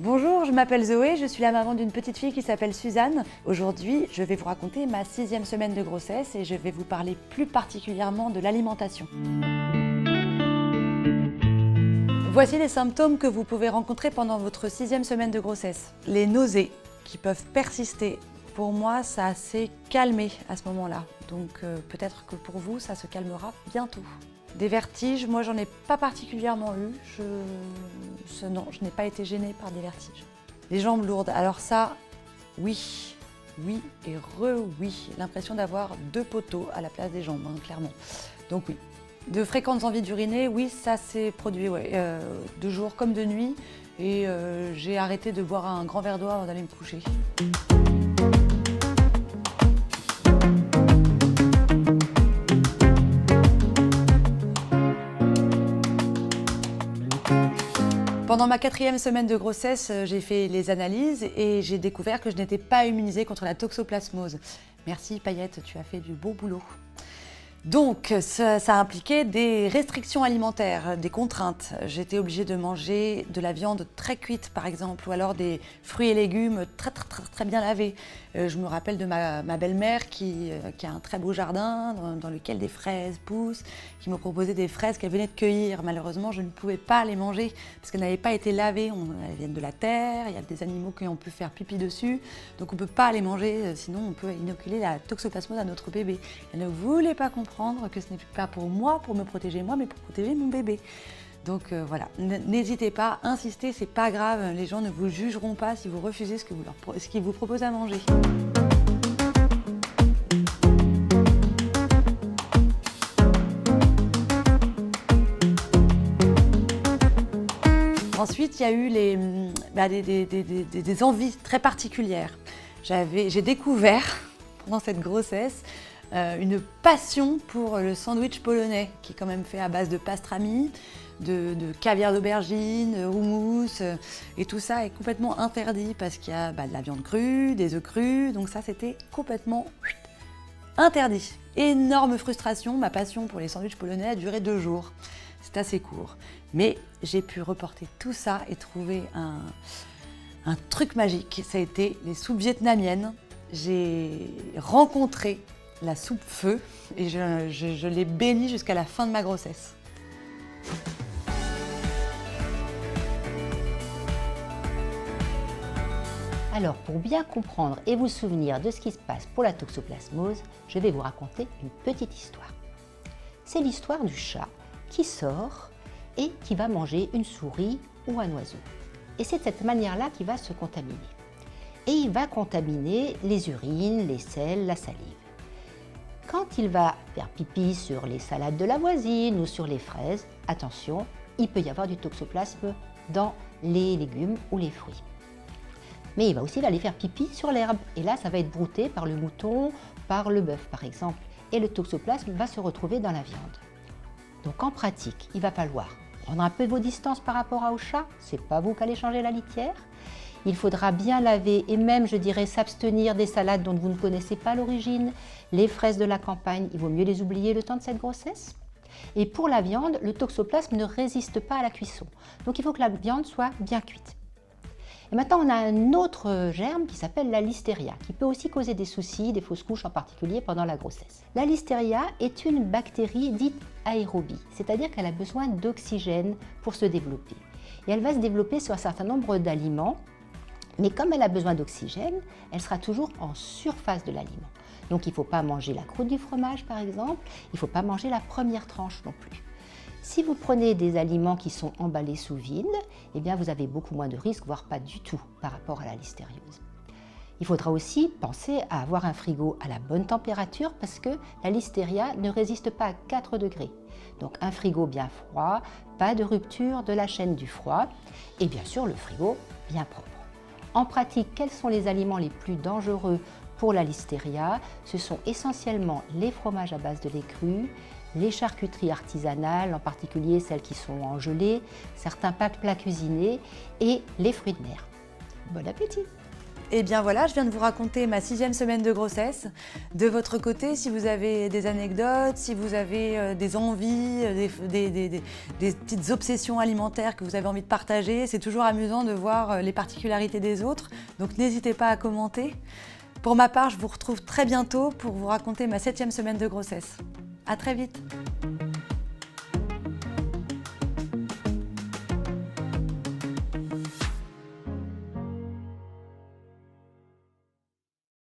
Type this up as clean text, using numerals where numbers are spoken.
Bonjour, je m'appelle Zoé, je suis la maman d'une petite fille qui s'appelle Suzanne. Aujourd'hui, je vais vous raconter ma 6e semaine de grossesse et je vais vous parler plus particulièrement de l'alimentation. Voici les symptômes que vous pouvez rencontrer pendant votre 6e semaine de grossesse. Les nausées qui peuvent persister. Pour moi, ça s'est calmé à ce moment-là, donc peut-être que pour vous, ça se calmera bientôt. Des vertiges, moi j'en ai pas particulièrement eu, non, je n'ai pas été gênée par des vertiges. Les jambes lourdes, alors ça, oui et oui, l'impression d'avoir 2 poteaux à la place des jambes, hein, clairement. Donc oui. De fréquentes envies d'uriner, oui, ça s'est produit, ouais, de jour comme de nuit, et j'ai arrêté de boire un grand verre d'eau avant d'aller me coucher. Pendant ma 4e semaine de grossesse, j'ai fait les analyses et j'ai découvert que je n'étais pas immunisée contre la toxoplasmose. Merci Paillette, tu as fait du beau boulot. Donc ça impliquait des restrictions alimentaires, des contraintes. J'étais obligée de manger de la viande très cuite par exemple, ou alors des fruits et légumes très bien lavés. Je me rappelle de ma belle-mère qui a un très beau jardin dans lequel des fraises poussent, qui me proposait des fraises qu'elle venait de cueillir. Malheureusement, je ne pouvais pas les manger parce qu'elles n'avaient pas été lavées. Elles viennent de la terre, il y a des animaux qui ont pu faire pipi dessus, donc on ne peut pas les manger, sinon on peut inoculer la toxoplasmose à notre bébé. Elle ne voulait pas comprendre que ce n'est pas pour moi, pour me protéger moi, mais pour protéger mon bébé. Donc voilà, n'hésitez pas, insistez, c'est pas grave, les gens ne vous jugeront pas si vous refusez ce qu'ils vous proposent à manger. Ensuite, il y a eu des envies très particulières. J'ai découvert, pendant cette grossesse, une passion pour le sandwich polonais, qui est quand même fait à base de pastrami, de caviar d'aubergine, houmous, et tout ça est complètement interdit parce qu'il y a de la viande crue, des œufs crus, donc ça c'était complètement interdit. Énorme frustration, ma passion pour les sandwichs polonais a duré 2 jours. C'est assez court, mais j'ai pu reporter tout ça et trouver un truc magique. Ça a été les soupes vietnamiennes. J'ai rencontré la soupe feu et je l'ai bénie jusqu'à la fin de ma grossesse. Alors, pour bien comprendre et vous souvenir de ce qui se passe pour la toxoplasmose, je vais vous raconter une petite histoire. C'est l'histoire du chat qui sort et qui va manger une souris ou un oiseau. Et c'est de cette manière-là qu'il va se contaminer. Et il va contaminer les urines, les selles, la salive. Quand il va faire pipi sur les salades de la voisine ou sur les fraises, attention, il peut y avoir du toxoplasme dans les légumes ou les fruits. Mais il va aussi aller faire pipi sur l'herbe. Et là, ça va être brouté par le mouton, par le bœuf par exemple. Et le toxoplasme va se retrouver dans la viande. Donc en pratique, il va falloir prendre un peu vos distances par rapport au chat. Ce n'est pas vous qui allez changer la litière. Il faudra bien laver et même, je dirais, s'abstenir des salades dont vous ne connaissez pas l'origine. Les fraises de la campagne, il vaut mieux les oublier le temps de cette grossesse. Et pour la viande, le toxoplasme ne résiste pas à la cuisson. Donc il faut que la viande soit bien cuite. Et maintenant, on a un autre germe qui s'appelle la listeria, qui peut aussi causer des soucis, des fausses couches en particulier pendant la grossesse. La listeria est une bactérie dite aérobie, c'est-à-dire qu'elle a besoin d'oxygène pour se développer. Et elle va se développer sur un certain nombre d'aliments. Mais comme elle a besoin d'oxygène, elle sera toujours en surface de l'aliment. Donc il ne faut pas manger la croûte du fromage par exemple, il ne faut pas manger la première tranche non plus. Si vous prenez des aliments qui sont emballés sous vide, eh bien vous avez beaucoup moins de risques, voire pas du tout par rapport à la listériose. Il faudra aussi penser à avoir un frigo à la bonne température parce que la listeria ne résiste pas à 4 degrés. Donc un frigo bien froid, pas de rupture de la chaîne du froid et bien sûr le frigo bien propre. En pratique, quels sont les aliments les plus dangereux pour la listeria? Ce sont essentiellement les fromages à base de lait cru, les charcuteries artisanales, en particulier celles qui sont en gelée, certains plats cuisinés et les fruits de mer. Bon appétit! Et bien voilà, je viens de vous raconter ma 6e semaine de grossesse. De votre côté, si vous avez des anecdotes, si vous avez des envies, des petites obsessions alimentaires que vous avez envie de partager, c'est toujours amusant de voir les particularités des autres. Donc n'hésitez pas à commenter. Pour ma part, je vous retrouve très bientôt pour vous raconter ma 7e semaine de grossesse. À très vite.